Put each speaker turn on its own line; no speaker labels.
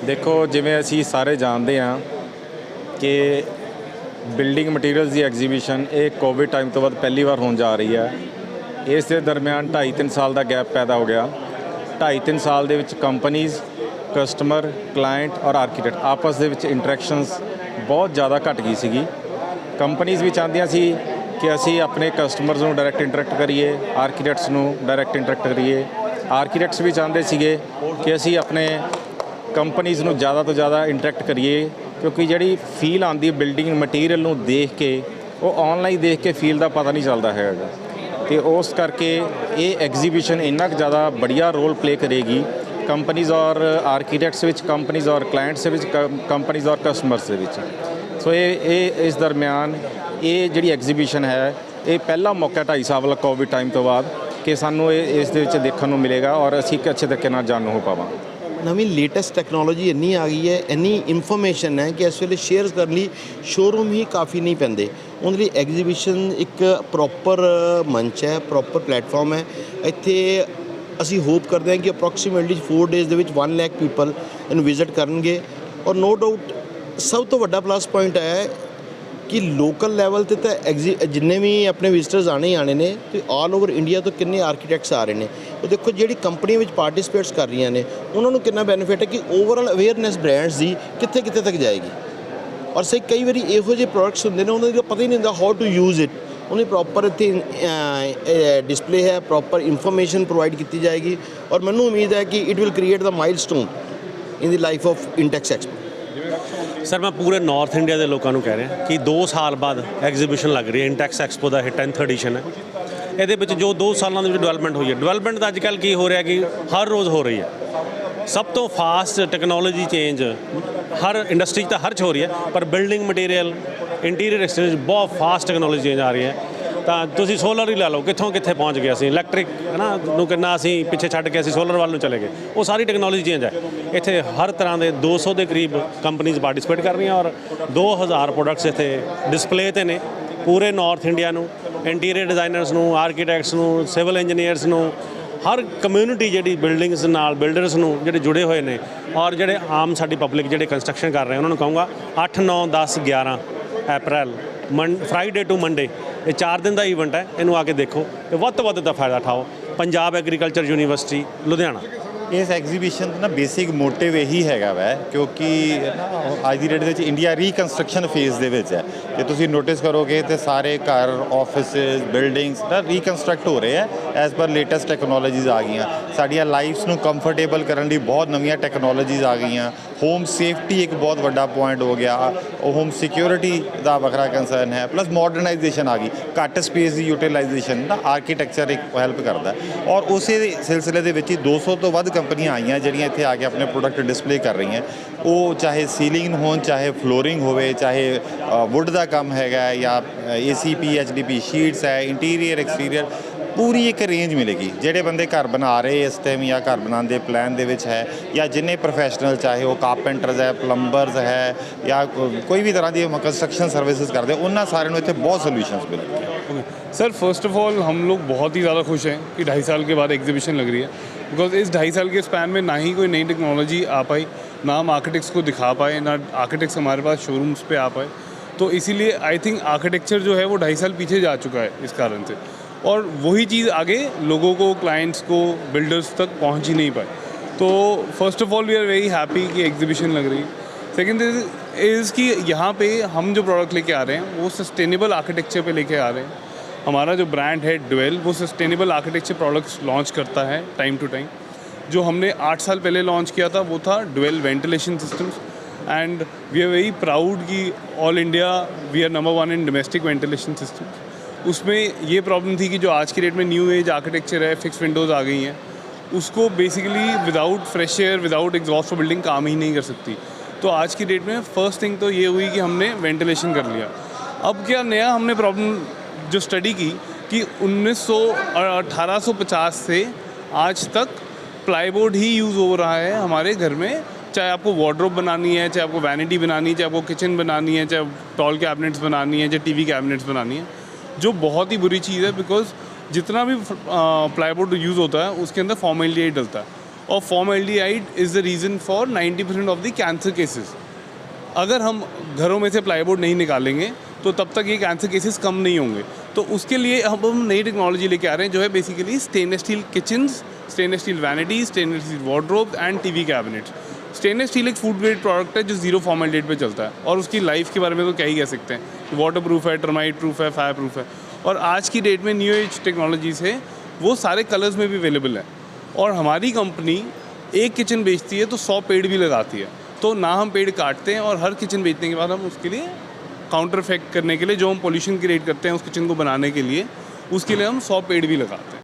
देखो जिवें असी सारे जानते हैं कि बिल्डिंग मटीरियल्स की एग्जीबिशन ये कोविड टाइम तो बाद पहली बार होने जा रही है। इस दे दरम्यान 2.5-3 साल का गैप पैदा हो गया। 2.5-3 साल दे विच कंपनीज़, कस्टमर, क्लाइंट और आर्कीटैक्ट आपस दे विच इंटरैक्शनस बहुत ज़्यादा घट गई सी। कंपनीज़ भी चाहदियां सी कि असी अपने कस्टमर्स नूं डायरैक्ट इंटरैक्ट करिए, आर्कीटैक्ट्स नूं डायरैक्ट इंटरैक्ट करिए। आर्कीटैक्ट्स भी चाहते सीगे कि असी अपने कंपनीज़ नूं ज़्यादा तो ज़्यादा इंटरैक्ट करिए, क्योंकि जिहड़ी फील आती है बिल्डिंग मटीरियल नूं देख के वो ऑनलाइन देख के फील का पता नहीं चलता है। तो उस करके ये एग्जीबिशन इन्ना ज़्यादा बढ़िया रोल प्ले करेगी कंपनीज़ और आर्कीटैक्ट्स विच, कंपनीज़ और क्लाइंट्स विच, कंपनीज़ और कस्टमर्स विच। सो ये इस दरम्यान ये जिहड़ी एग्जीबिशन है ये पहला मौका 2.5 साल वाला कोविड टाइम तो बाद कि सानू इस दे विच देखण नूं मिलेगा और असीं अच्छे तरीके नाल जानू हो पावांगे।
नवीं लेटेस्ट टैक्नोलॉजी इन्नी आ गई है, इन्नी इन्फॉर्मेशन है कि इस वेले शेयर करने लिए शोरूम ही काफ़ी नहीं पैंदे। उन्हें लिए एग्जीबिशन एक प्रॉपर मंच है, प्रॉपर प्लेटफॉर्म है। इत्थे असी होप करते हैं कि approximately 4 days they which 1 lakh people in visit करनगे। और नो डाउट सब तो वड्डा प्लस पॉइंट है कि लोकल लैवल ते तो जिन्ने भी अपने विजिटर्स आने ही आने ने, तो ऑल ओवर इंडिया तो किन्ने आर्कीटैक्ट्स आ रहे हैं। तो देखो जिहड़ी कंपनी विच पार्टिसिपेट्स कर रही ने उन्होंने कितना बेनीफिट है कि ओवरऑल अवेयरनैस ब्रांड्स की कित्थे कित्थे तक जाएगी। और सही कई बार इहो ਜਿਹੇ प्रोडक्ट्स होंगे ने उन्होंने पता ही नहीं होंदा हाउ टू यूज़ इट। उन्हें प्रॉपर इत्थे डिस्प्ले है, प्रॉपर इंफॉर्मेशन प्रोवाइड की जाएगी। और मैनूं उम्मीद है कि it will create the milestone in the life of intakes expo.
Sir मैं पूरे नॉर्थ इंडिया के लोगों को कह रहा कि 2 साल बाद एग्जीबिशन लग रही है। इंटैक्स एक्सपो का 10th एडिशन है। ये जो 2 सालों के डिवेलपमेंट हुई है, डिवेलपमेंट अजकल की हो रहा कि हर रोज़ हो रही है। सब तो फास्ट टैक्नोलॉजी चेंज हर इंडस्ट्री तो हर हो रही है, पर बिल्डिंग मटीरियल इंटीरियर एक्सटीरियर बहुत फास्ट टैक्नोलॉजी चेंज आ रही है। तो तुसी सोलर ही ला लो, कितों कित्थे पहुँच गए असीं इलैक्ट्रिक है ना नूं किन्ना असीं पिछे छड्ड के असीं सोलर वाल नूं चले गए। वो सारी टैक्नोलॉजी चेंज है। इत्थे हर तरह के 200 के करीब कंपनीज़ पार्टिसिपेट कर रही हैं और 2000 प्रोडक्ट्स इत्थे डिस्पले ते ने पूरे नॉर्थ इंडिया नूं। इंटीरियर डिज़ाइनर्स नूं, आर्कीटैक्ट्स नूं, सिविल इंजीनियर्स नूं, हर कम्यूनिटी जिहड़ी बिल्डिंग्स नाल बिल्डर्स नूं जिहड़े जुड़े हुए हैं और जिहड़े आम साडी पब्लिक जिहड़े कंस्ट्रक्शन कर रहे हैं उन्होंने कहूँगा 8, 9, 10, 11 अप्रैल फ्राइडे टू मंडे ये 4 दिन का ईवेंट है। इनू आके देखो तो वध तो वध दा फायदा उठाओ। Punjab agriculture university Ludhiana.
इस एग्जीबिशन का ना बेसिक मोटिव यही हैगा वै, क्योंकि अज की डेट में इंडिया रीकंस्ट्रक्शन फेज़ दे विच है। तो तुसीं नोटिस करोगे तो सारे घर, ऑफिस, बिल्डिंग्स ना रीकंस्ट्रक्ट हो रहे हैं एज़ पर लेटेस्ट टैक्नोलॉजीज़ आ गई। साडियां लाइफ्स नूं कंफर्टेबल करने लई बहुत नवीं टैक्नोलॉजीज़ आ गई। होम सेफ्टी एक बहुत बड़ा पॉइंट हो गया, होम सिक्योरिटी का वखरा कंसर्न है, प्लस मॉडर्नाइजेशन आ गई, घट स्पेस की यूटिलाइजेशन ना आर्कीटैक्चर एक हैल्प करता है। और उस सिलसिले के 200 तो वध कंपनियां आई हैं जिहड़ियां इत्थे आके अपने प्रोडक्ट डिस्पले कर रही हैं। वो चाहे सीलिंग हो, चाहे फ्लोरिंग हो, चाहे वुड का काम हैगा या ACP HDP शीट्स है, इंटीरियर एक्सटीरियर पूरी एक रेंज मिलेगी। ਜਿਹੜੇ ਬੰਦੇ ਘਰ बना रहे इस टाइम या घर बनाने प्लान दे विच है, या जिन्ने प्रोफैशनल चाहे वो कारपेंटर्स है, प्लंबर्स है या कोई भी तरह की कंस्ट्रक्शन सर्विसेज करते उन्होंने सारे इतने बहुत सोल्यूशंस मिलेंगे।
सर फर्स्ट ऑफ ऑल हम लोग बहुत ही ज़्यादा खुश हैं कि 2.5 साल के बाद एग्जीबिशन लग रही है। बिकॉज इस 2.5 साल के स्पैन में ना ही कोई नई टेक्नोलॉजी आ पाई, ना हम आर्किटेक्ट्स को दिखा पाए, ना आर्किटेक्ट्स हमारे पास शोरूम्स पे आ पाए। तो इसीलिए आई थिंक आर्किटेक्चर जो है वो 2.5 साल पीछे जा चुका है इस कारण से। और वही चीज़ आगे लोगों को, क्लाइंट्स को, बिल्डर्स तक पहुंच ही नहीं पाए। तो first of all we are very happy कि एग्जीबिशन लग रही है। सेकेंड इज़ कि यहाँ पे हम जो प्रोडक्ट लेके आ रहे हैं वो सस्टेनेबल आर्किटेक्चर पे लेके आ रहे हैं। हमारा जो ब्रांड है ड्वेल वो सस्टेनेबल आर्किटेक्चर प्रोडक्ट्स लॉन्च करता है टाइम टू टाइम। जो हमने 8 साल पहले लॉन्च किया था वो था dual ventilation systems. And we are very proud कि all India we are number 1 in domestic ventilation systems. उसमें ये प्रॉब्लम थी कि जो आज की डेट में न्यू एज आर्किटेक्चर है, फिक्स विंडोज़ आ गई हैं, उसको basically without fresh air, without exhaust building काम ही नहीं कर सकती। तो आज की डेट में फर्स्ट थिंग तो ये हुई कि हमने वेंटिलेशन कर लिया। अब क्या नया हमने प्रॉब्लम जो स्टडी की कि 1850 से आज तक प्लाईबोर्ड ही यूज़ हो रहा है हमारे घर में। चाहे आपको वार्डरोब बनानी है, चाहे आपको वैनिटी बनानी है, चाहे आपको किचन बनानी है, चाहे टॉल कैबिनेट्स बनानी है, चाहे टीवी कैबिनेट्स बनानी है, जो बहुत ही बुरी चीज़ है। बिकॉज जितना भी प्लाईबोर्ड यूज़ होता है उसके अंदर फॉर्मेलिटी डलता है और formaldehyde is the reason for 90% of the cancer cases. अगर हम घरों में से प्लाईवुड नहीं निकालेंगे तो तब तक ये कैंसर केसेस कम नहीं होंगे। तो उसके लिए हम नई टेक्नोलॉजी लेके आ रहे हैं जो है basically stainless steel kitchens, stainless steel vanities, stainless steel wardrobe and TV cabinets. Stainless steel एक फूड ग्रेड प्रोडक्ट है जो जीरो फॉर्मेल्डिहाइड पे चलता है और उसकी लाइफ के बारे में तो क्या ही कह सकते हैं। वाटर प्रूफ है, टर्माइट प्रूफ है, फायर प्रूफ है। और आज की डेट में न्यू एज टेक्नोलॉजीज है वो सारे कलर्स में भी अवेलेबल है। और हमारी कंपनी एक किचन बेचती है तो 100 पेड़ भी लगाती है। तो ना हम पेड़ काटते हैं और हर किचन बेचने के बाद हम उसके लिए काउंटर इफेक्ट करने के लिए जो हम पॉल्यूशन क्रिएट करते हैं उस किचन को बनाने के लिए, उसके लिए हम 100 पेड़ भी लगाते हैं।